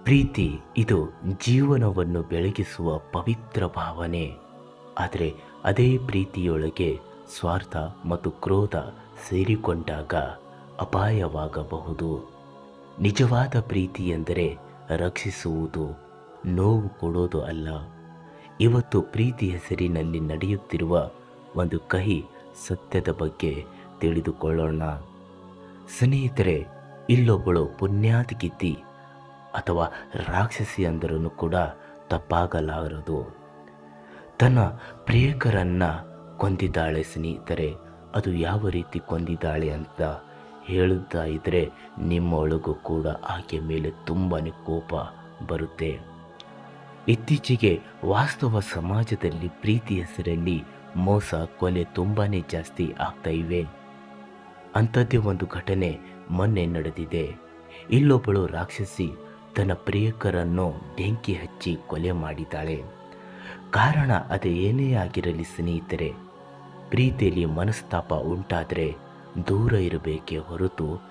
ಪ್ರೀತಿ ಇದು ಜೀವನವನ್ನು ಬೆಳಗಿಸುವ ಪವಿತ್ರ ಭಾವನೆ. ಆದರೆ ಅದೇ ಪ್ರೀತಿಯೊಳಗೆ ಸ್ವಾರ್ಥ ಮತ್ತು ಕ್ರೋಧ ಸೇರಿಕೊಂಡಾಗ ಅಪಾಯವಾಗಬಹುದು. ನಿಜವಾದ ಪ್ರೀತಿ ಎಂದರೆ ರಕ್ಷಿಸುವುದು, ನೋವು ಕೊಡೋದು ಅಲ್ಲ. ಇವತ್ತು ಪ್ರೀತಿ ಹೆಸರಿನಲ್ಲಿ ನಡೆಯುತ್ತಿರುವ ಒಂದು ಕಹಿ ಸತ್ಯದ ಬಗ್ಗೆ ತಿಳಿದುಕೊಳ್ಳೋಣ. ಸ್ನೇಹಿತರೆ, ಇಲ್ಲೊಬ್ಬಳು ಪುಣ್ಯಾತ್ಗಿತ್ತಿ ಅಥವಾ ರಾಕ್ಷಸಿ ಅಂದರೂ ಕೂಡ ತಪ್ಪಾಗಲಾರದು. ತನ್ನ ಪ್ರಿಯಕರನ್ನ ಕೊಂದಿದ್ದಾಳೆ ಸ್ನೇಹಿತರೆ. ಅದು ಯಾವ ರೀತಿ ಕೊಂದಿದ್ದಾಳೆ ಅಂತ ಹೇಳುತ್ತಾ ಇದ್ದರೆ ನಿಮ್ಮೊಳಗೂ ಕೂಡ ಆಕೆ ಮೇಲೆ ತುಂಬಾ ಕೋಪ ಬರುತ್ತೆ. ಇತ್ತೀಚೆಗೆ ವಾಸ್ತವ ಸಮಾಜದಲ್ಲಿ ಪ್ರೀತಿ ಹೆಸರಲ್ಲಿ ಮೋಸ, ಕೊಲೆ ತುಂಬಾ ಜಾಸ್ತಿ ಆಗ್ತಾ ಇವೆ. ಅಂಥದ್ದೇ ಒಂದು ಘಟನೆ ಮೊನ್ನೆ ನಡೆದಿದೆ. ಇಲ್ಲೊಬ್ಬಳು ರಾಕ್ಷಸಿ ತನ್ನ ಪ್ರಿಯಕರನ್ನು ಬೆಂಕಿ ಹಚ್ಚಿ ಕೊಲೆ ಮಾಡಿದ್ದಾಳೆ. ಕಾರಣ ಅದು ಏನೇ ಆಗಿರಲಿ ಸ್ನೇಹಿತರೆ, ಪ್ರೀತಿಯಲ್ಲಿ ಮನಸ್ತಾಪ ಉಂಟಾದರೆ ದೂರ ಇರಬೇಕೇ ಹೊರತು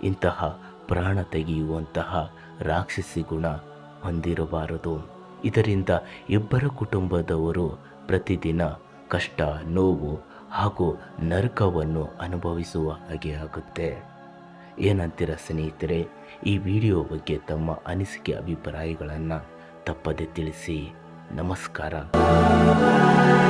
ಇಂತಹ ಪ್ರಾಣ ತೆಗೆಯುವಂತಹ ರಾಕ್ಷಸಿ ಗುಣ ಹೊಂದಿರಬಾರದು. ಇದರಿಂದ ಇಬ್ಬರ ಕುಟುಂಬದವರು ಪ್ರತಿದಿನ ಕಷ್ಟ, ನೋವು ಹಾಗೂ ನರಕವನ್ನು ಅನುಭವಿಸುವ ಹಾಗೆ ಆಗುತ್ತೆ. ಏನಂತೀರ ಸ್ನೇಹಿತರೆ? ಈ ವಿಡಿಯೋ ಬಗ್ಗೆ ತಮ್ಮ ಅನಿಸಿಕೆ ಅಭಿಪ್ರಾಯಗಳನ್ನು ತಪ್ಪದೆ ತಿಳಿಸಿ. ನಮಸ್ಕಾರ.